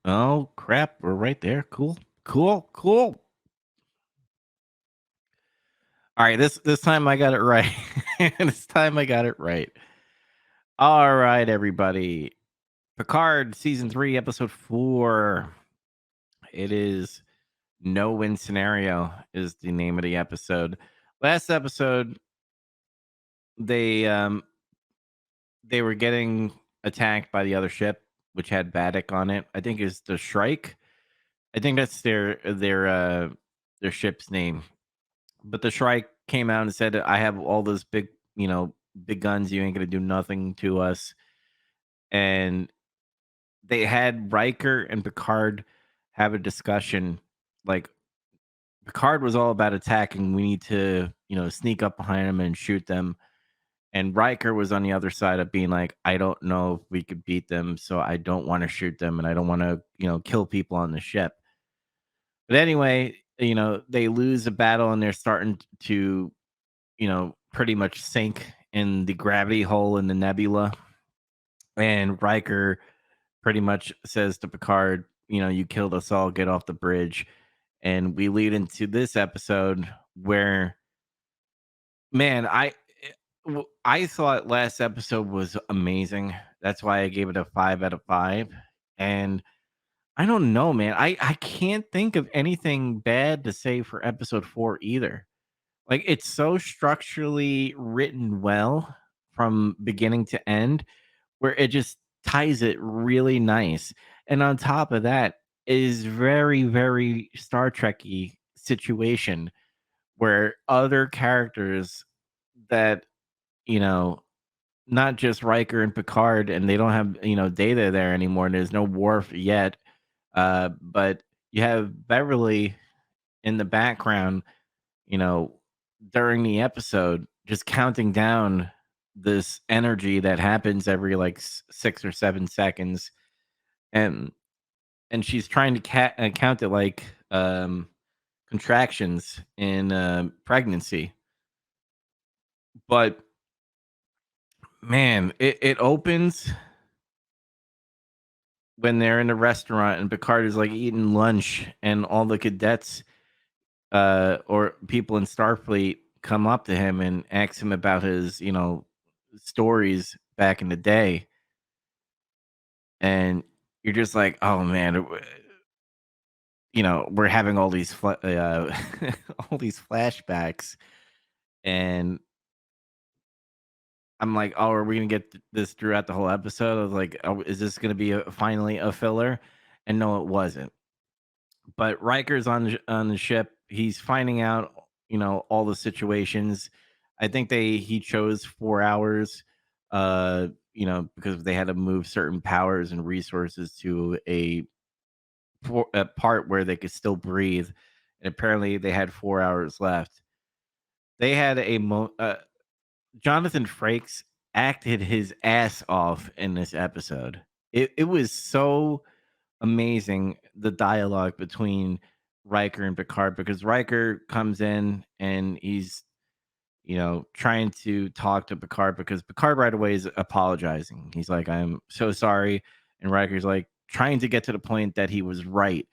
Oh crap, we're right there. Cool. Cool. Cool. All right, this time I got it right. This time I got it right. All right, everybody. Picard season 3 episode 4. It is No Win Scenario is the name of the episode. Last episode they they were getting attacked by the other ship which had Baddock on it. I think is the Shrike. I think that's their ship's name. But the Shrike came out and said, "I have all those big, big guns. You ain't gonna do nothing to us." And they had Riker and Picard have a discussion. Like Picard was all about attacking. We need to, sneak up behind them and shoot them. And Riker was on the other side of being like, "I don't know if we could beat them, so I don't want to shoot them, and I don't want to, kill people on the ship." But anyway, they lose a battle and they're starting to pretty much sink in the gravity hole in the nebula. And Riker pretty much says to Picard, you killed us all, get off the bridge. And we lead into this episode where, man, I thought last episode was amazing. That's why I gave it a 5 out of 5. And I don't know, man. I can't think of anything bad to say for episode 4 either. Like, it's so structurally written well from beginning to end, where it just ties it really nice. And on top of that is very, very Star Trek-y situation where other characters that, you know, not just Riker and Picard, and they don't have, Data there anymore, and there's no Worf yet, but you have Beverly in the background, you know, during the episode, just counting down this energy that happens every like 6 or 7 seconds, and she's trying to count it like contractions in pregnancy. But man, it opens when they're in a restaurant and Picard is like eating lunch, and all the cadets or people in Starfleet come up to him and ask him about his, stories back in the day. And you're just like, oh man, we're having all these all these flashbacks, and I'm like, oh, are we gonna get this throughout the whole episode? I was like, oh, is this gonna be finally a filler? And no, it wasn't. But Riker's on the ship. He's finding out, all the situations. I think he chose 4 hours, because they had to move certain powers and resources to a part where they could still breathe. And apparently, they had 4 hours left. They had Jonathan Frakes acted his ass off in this episode. It was so amazing, the dialogue between Riker and Picard, because Riker comes in and he's, trying to talk to Picard, because Picard right away is apologizing. He's like, "I'm so sorry." And Riker's like trying to get to the point that he was right.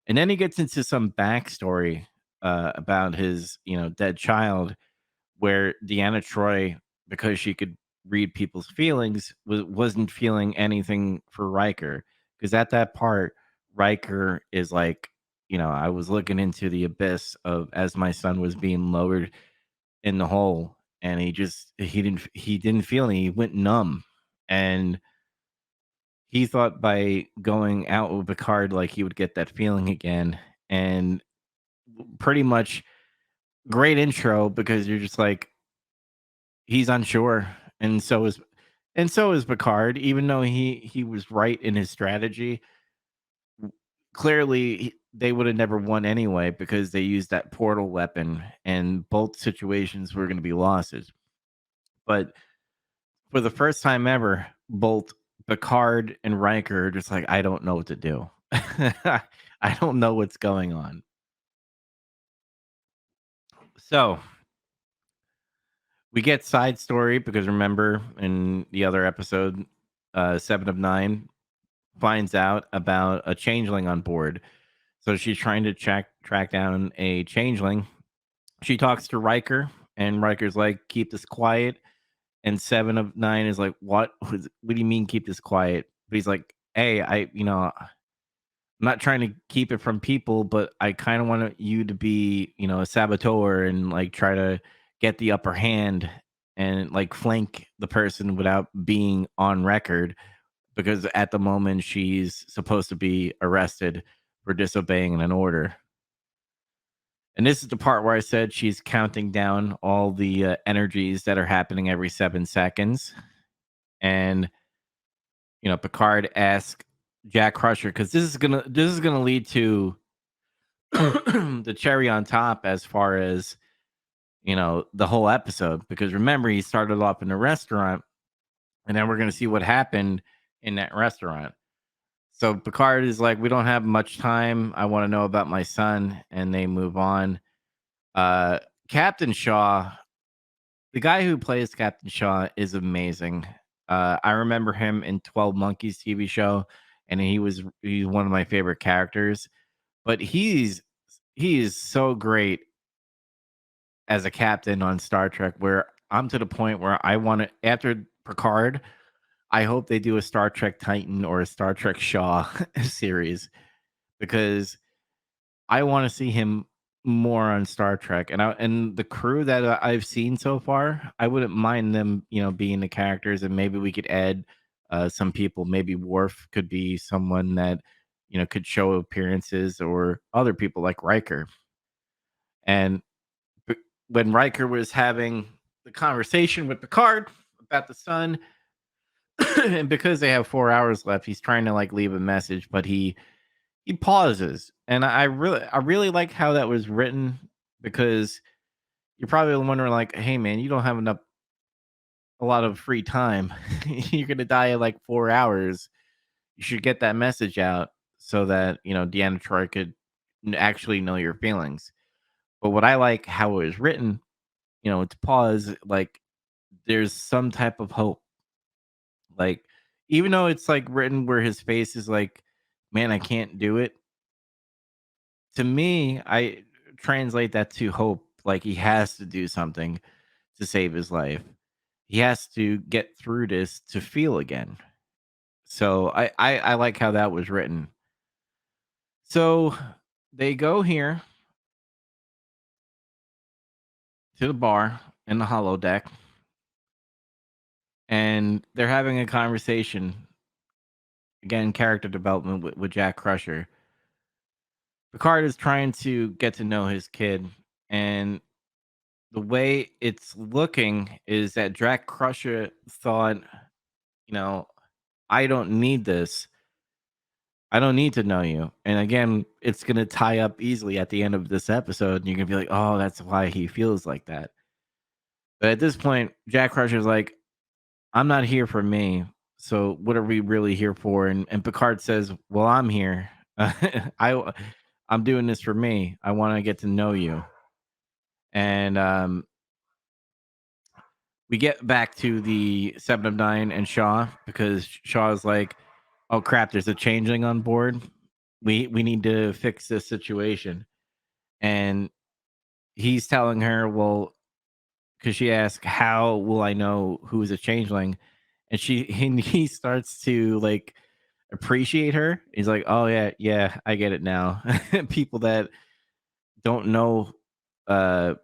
And then he gets into some backstory about his, dead child, where Deanna Troy, because she could read people's feelings, wasn't feeling anything for Riker. Because at that part, Riker is like, I was looking into the abyss of as my son was being lowered in the hole, and he didn't feel any. He went numb, and he thought by going out with Picard, like he would get that feeling again. And pretty much great intro, because you're just like, he's unsure, and so is Picard, even though he was right in his strategy. Clearly, they would have never won anyway, because they used that portal weapon, and both situations were going to be losses. But for the first time ever, both Picard and Riker are just like, I don't know what to do. I don't know what's going on. So we get side story, because remember in the other episode, 7 of 9, finds out about a changeling on board. So she's trying to track down a changeling. She talks to Riker, and Riker's like, "Keep this quiet." And Seven of Nine is like, What do you mean keep this quiet?" But he's like, "Hey, I'm not trying to keep it from people, but I kind of want you to be, a saboteur and like try to get the upper hand and like flank the person without being on record, because at the moment she's supposed to be arrested for disobeying an order." And this is the part where I said she's counting down all the energies that are happening every 7 seconds. And Picard asks Jack Crusher, because this is gonna lead to the cherry on top as far as the whole episode. Because remember, he started off in a restaurant, and then we're gonna see what happened in that restaurant. So Picard is like, "We don't have much time. I want to know about my son," and they move on. Uh, Captain Shaw, the guy who plays Captain Shaw, is amazing. I remember him in 12 Monkeys TV show, and he's one of my favorite characters. But he is so great as a captain on Star Trek, where I'm to the point where I want to, after Picard, I hope they do a Star Trek Titan or a Star Trek Shaw series, because I want to see him more on Star Trek. And the crew that I've seen so far, I wouldn't mind them, being the characters, and maybe we could add some people. Maybe Worf could be someone that could show appearances, or other people like Riker. And b- when Riker was having the conversation with Picard about the sun, and because they have 4 hours left, he's trying to like leave a message, but he pauses. And I really like how that was written, because you're probably wondering like, "Hey man, you don't have enough a lot of free time. You're gonna die in like 4 hours. You should get that message out so that Deanna Troy could actually know your feelings." But what I like how it was written, it's pause, like there's some type of hope. Like, even though it's like written where his face is like, "Man, I can't do it." To me, I translate that to hope. Like, he has to do something to save his life. He has to get through this to feel again. So I like how that was written. So they go here to the bar in the holodeck, and they're having a conversation. Again, character development with Jack Crusher. Picard is trying to get to know his kid, and the way it's looking is that Jack Crusher thought, you know, "I don't need this. I don't need to know you." And again, it's gonna tie up easily at the end of this episode, and you're gonna be like, "Oh, that's why he feels like that." But at this point, Jack Crusher's like, "I'm not here for me. So what are we really here for?" And Picard says, "Well, I'm here. I I'm doing this for me. I want to get to know you." And we get back to the Seven of Nine and Shaw, because Shaw's like, "Oh crap, there's a changeling on board. We need to fix this situation." And he's telling her, "Well," because she asks, "How will I know who's a changeling?" And he starts to like appreciate her. He's like, "Oh yeah, yeah, I get it now." People that don't know uh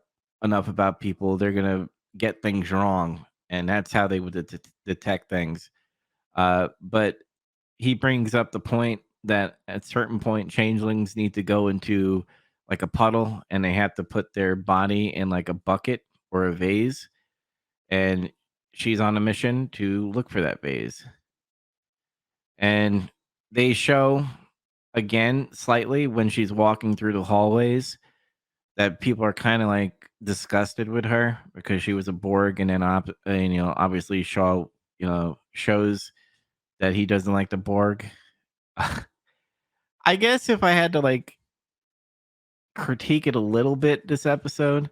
enough about people, they're gonna get things wrong, and that's how they would detect things. But he brings up the point that at certain point, changelings need to go into like a puddle, and they have to put their body in like a bucket or a vase, and she's on a mission to look for that vase. And they show again slightly when she's walking through the hallways that people are kind of like disgusted with her, because she was a Borg, and then and, obviously Shaw shows that he doesn't like the Borg. I guess if I had to like critique it a little bit this episode,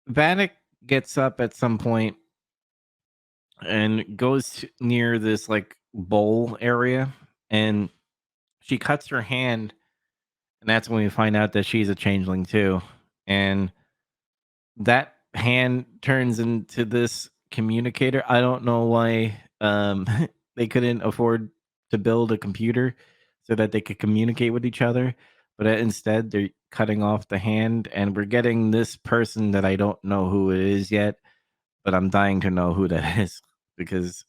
Vanek gets up at some point and goes near this like bowl area, and she cuts her hand, and that's when we find out that she's a changeling too. And that hand turns into this communicator. I don't know why they couldn't afford to build a computer so that they could communicate with each other, but instead they're cutting off the hand, and we're getting this person that I don't know who it is yet, but I'm dying to know who that is because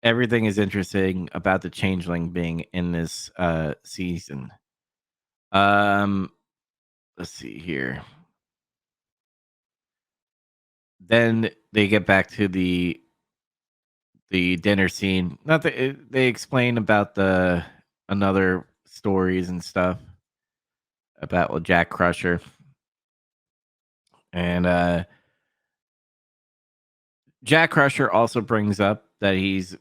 everything is interesting about the changeling being in this season. Um, let's see here. Then they get back to the dinner scene. Not that they explain about the another stories and stuff about Jack Crusher, and Jack Crusher also brings up that he's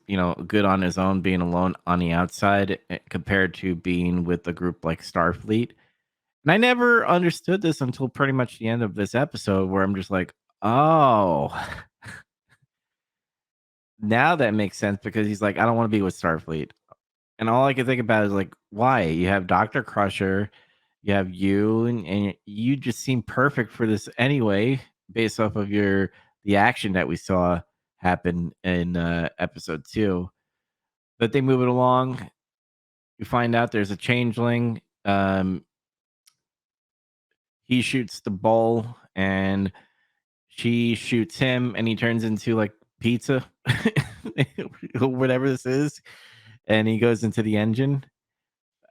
good on his own, being alone on the outside compared to being with a group like Starfleet. And I never understood this until pretty much the end of this episode, where I'm just like, oh, now that makes sense because he's like, I don't want to be with Starfleet. And all I can think about is like, why? You have Dr. Crusher, you have you, and you just seem perfect for this anyway, based off of the action that we saw happen in episode 2. But they move it along. You find out there's a changeling. He shoots the ball, and she shoots him, and he turns into like pizza, whatever this is, and he goes into the engine.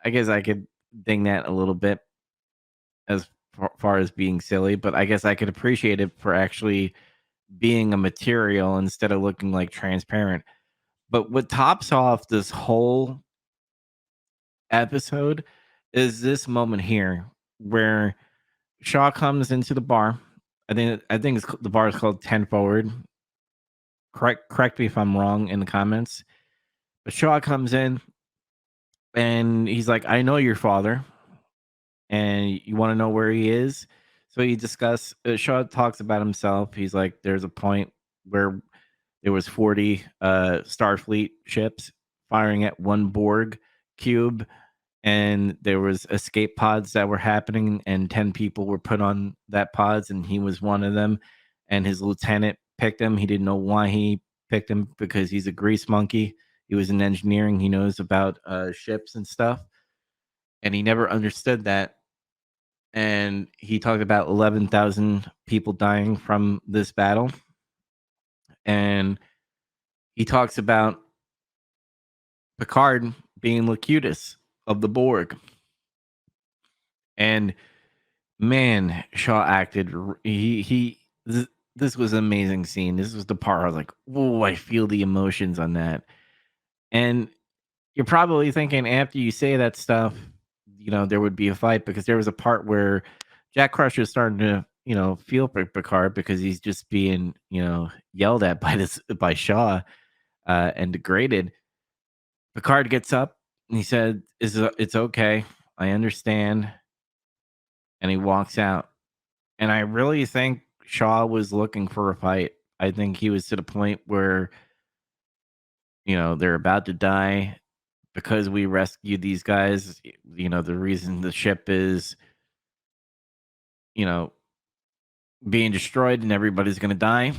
I guess I could ding that a little bit as far as being silly, but I guess I could appreciate it for actually being a material instead of looking like transparent. But what tops off this whole episode is this moment here where Shaw comes into the bar. I think the bar is called 10 Forward. Correct me if I'm wrong in the comments. But Shaw comes in and he's like, "I know your father, and you want to know where he is." So he discuss. Shaw talks about himself. He's like, "There's a point where there was 40 Starfleet ships firing at one Borg cube, and there was escape pods that were happening, and 10 people were put on that pods, and he was one of them. And his lieutenant picked him. He didn't know why he picked him because he's a grease monkey. He was in engineering. He knows about ships and stuff, and he never understood that. And he talked about 11,000 people dying from this battle, and he talks about Picard being Locutus of the Borg. And man, Shaw acted. This was an amazing scene. This was the part I was like, "Oh, I feel the emotions on that." And you're probably thinking after you say that stuff, there would be a fight because there was a part where Jack Crusher is starting to, feel for Picard because he's just being, yelled at by Shaw and degraded. Picard gets up and he said, It's okay. I understand." And he walks out. And I really think Shaw was looking for a fight. I think he was to the point where, they're about to die because we rescued these guys. The reason the ship is, you know, being destroyed and everybody's going to die.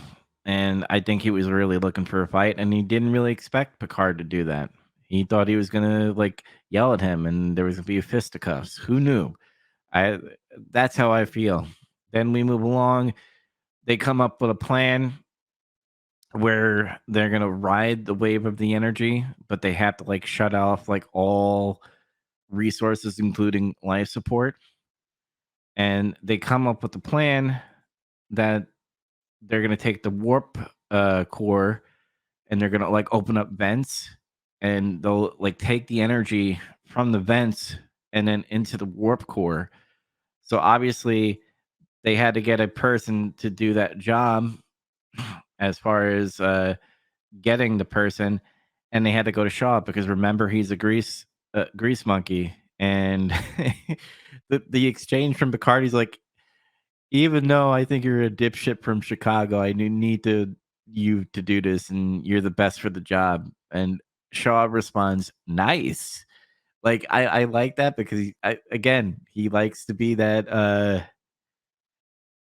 And I think he was really looking for a fight, and he didn't really expect Picard to do that. He thought he was going to like yell at him and there was going to be a fisticuffs. Who knew? I That's how I feel. Then we move along. They come up with a plan where they're gonna ride the wave of the energy, but they have to like shut off like all resources, including life support. And they come up with a plan that they're gonna take the warp core, and they're gonna like open up vents, and they'll like take the energy from the vents and then into the warp core. So obviously they had to get a person to do that job as far as getting the person, and they had to go to Shaw because remember he's a grease monkey, and the exchange from Picard, he's like, even though I think you're a dipshit from Chicago, I need to you to do this, and you're the best for the job. And Shaw responds, "Nice." Like, I like that because he likes to be that,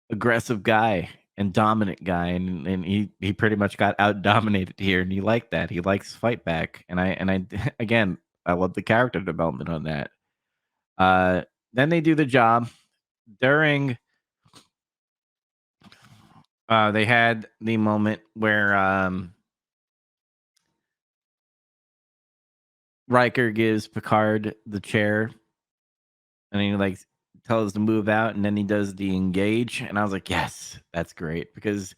aggressive guy and dominant guy, and he pretty much got out dominated here, and he liked that. He likes fight back, and I again, I love the character development on that. Uh, then they do the job. During, they had the moment where, Riker gives Picard the chair, and he, like, tells to move out, and then he does the engage, and I was like, "Yes, that's great," because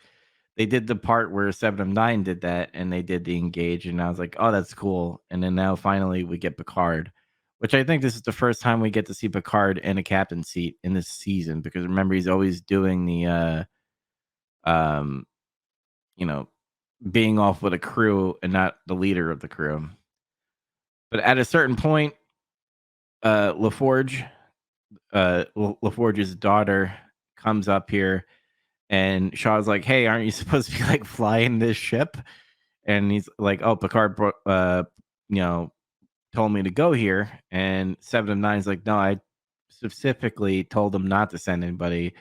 they did the part where Seven of Nine did that, and they did the engage, and I was like, "Oh, that's cool." And then now finally we get Picard, which I think this is the first time we get to see Picard in a captain seat in this season, because remember he's always doing the um you know being off with a crew and not the leader of the crew. But at a certain point, LaForge, LaForge's daughter comes up here, and Shaw's like, "Hey, aren't you supposed to be like flying this ship?" And he's like, "Oh, Picard, you know, told me to go here." And Seven of Nine's like, "No, I specifically told him not to send anybody."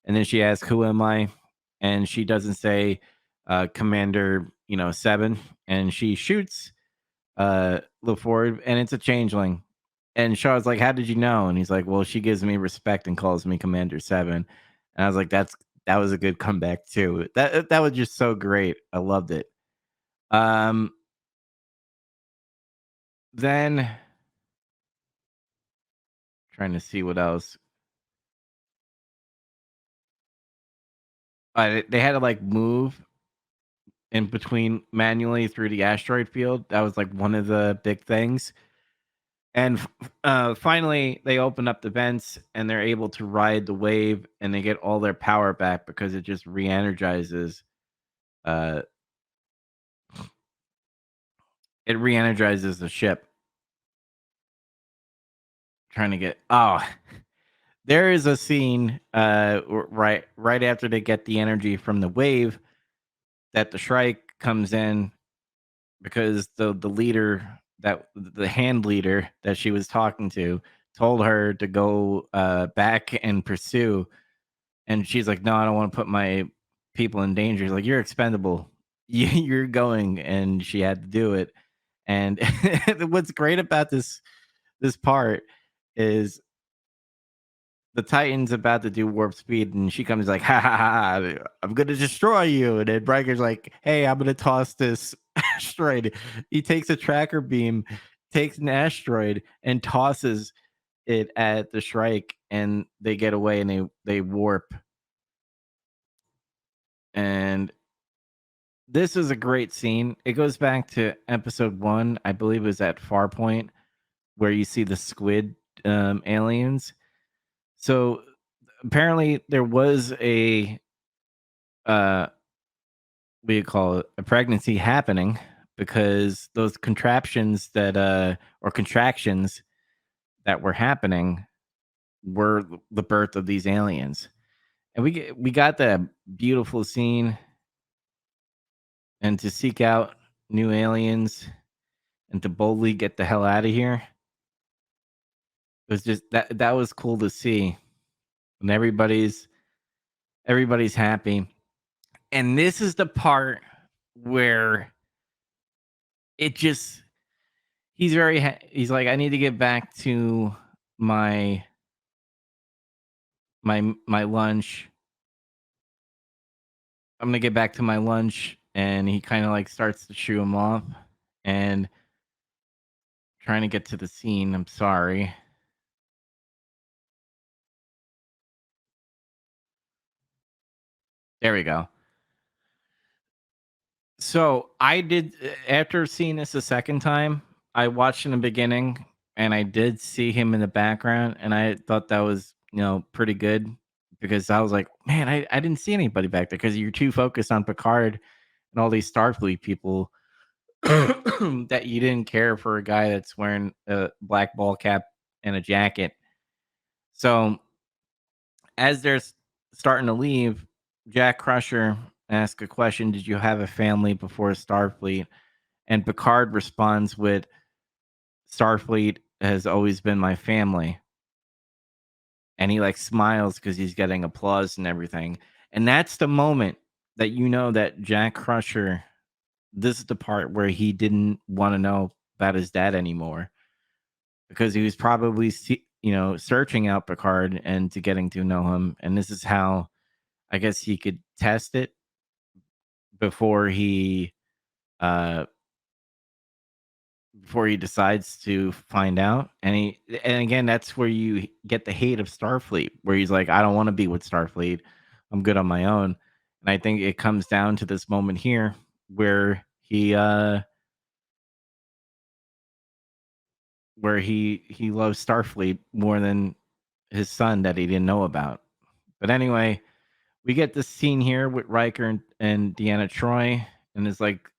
And then she asks, "Who am I?" And she doesn't say, Commander, Seven. And she shoots LaFord, and it's a changeling. And Shaw's like, "How did you know?" And he's like, "Well, she gives me respect and calls me Commander Seven." And I was like, that was a good comeback too. That was just so great. I loved it. Um, then trying to see what else. They had to like move in between manually through the asteroid field. That was like one of the big things. And finally, they open up the vents and they're able to ride the wave, and they get all their power back because it just re-energizes. Uh, it re-energizes the ship. Trying to get there is a scene right after they get the energy from the wave that the Shrike comes in, because the leader, that the hand leader that she was talking to, told her to go back and pursue, and she's like, "No, I don't want to put my people in danger." He's like, "You're expendable. You're going," and she had to do it. And what's great about this part is the Titan's about to do warp speed, and she comes like, "Ha ha ha! I'm gonna destroy you." And then Riker's like, "Hey, I'm gonna toss this asteroid." He takes a tracker beam, takes an asteroid, and tosses it at the Shrike, and they get away, and they warp. And this is a great scene. It goes back to episode one, I believe it was at Farpoint, where you see the squid aliens. So apparently there was a what do you call it, a pregnancy happening, because those contraptions that or contractions that were happening were the birth of these aliens. And we got that beautiful scene, and to seek out new aliens and to boldly get the hell out of here. It was just that was cool to see. And everybody's happy. And this is the part where it just he's like, "I need to get back to my my lunch. I'm gonna get back to my lunch." And he kind of like starts to shoo him off, and trying to get to the scene. I'm sorry. There we go. So I did, after seeing this a second time, I watched in the beginning, and I did see him in the background, and I thought that was, pretty good, because I was like, "Man, I didn't see anybody back there," because you're too focused on Picard and all these Starfleet people that you didn't care for a guy that's wearing a black ball cap and a jacket. So as they're starting to leave, Jack Crusher asks a question: "Did you have a family before Starfleet?" And Picard responds with, "Starfleet has always been my family." And he like smiles because he's getting applause and everything. And that's the moment that you know that Jack Crusher, this is the part where he didn't want to know about his dad anymore because he was probably searching out Picard and to getting to know him. And this is how I guess he could test it before he uh before he decides to find out. And again, that's where you get the hate of Starfleet, where he's like, I don't want to be with Starfleet. I'm good on my own. And I think it comes down to this moment here where he loves Starfleet more than his son that he didn't know about. But anyway, we get this scene here with Riker and Deanna Troy, and it's like,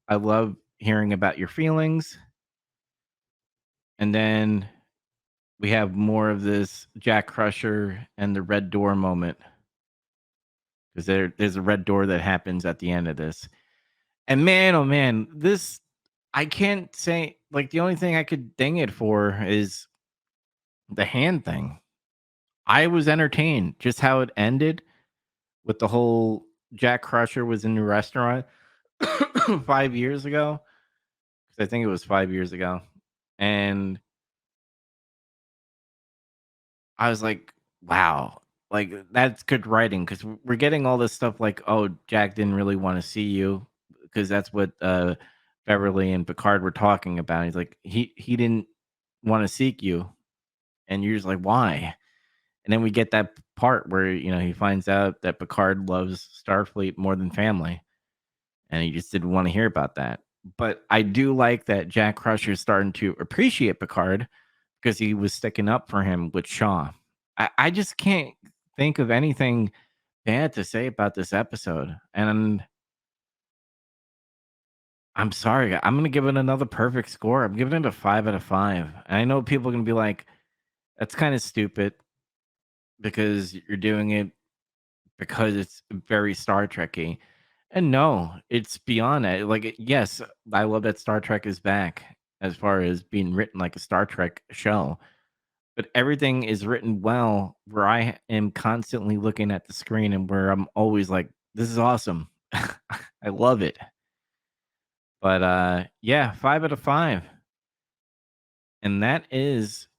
I love hearing about your feelings. And then we have more of this Jack Crusher and the red door moment because there's a red door that happens at the end of this. And man, oh man, this I can't say, like, the only thing I could ding it for is the hand thing. I was entertained just how it ended with the whole Jack Crusher was in the restaurant 5 years ago. Because I think it was 5 years ago. And I was like, wow, like that's good writing because we're getting all this stuff like, oh, Jack didn't really want to see you because that's what Beverly and Picard were talking about. He's like, he didn't want to seek you, and you're just like, why? And then we get that part where he finds out that Picard loves Starfleet more than family, and he just didn't want to hear about that. But I do like that Jack Crusher's starting to appreciate Picard because he was sticking up for him with Shaw. I just can't think of anything bad to say about this episode. And I'm sorry, I'm gonna give it another perfect score. I'm giving it a 5 out of 5. And I know people are gonna be like, that's kind of stupid because you're doing it because it's very Star Trekky. And no, it's beyond that. Like, yes, I love that Star Trek is back as far as being written like a Star Trek show, but everything is written well where I am constantly looking at the screen and where I'm always like, this is awesome. I love it. But yeah, 5 out of 5. And that is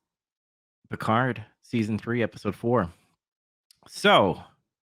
Picard season 3, episode 4. So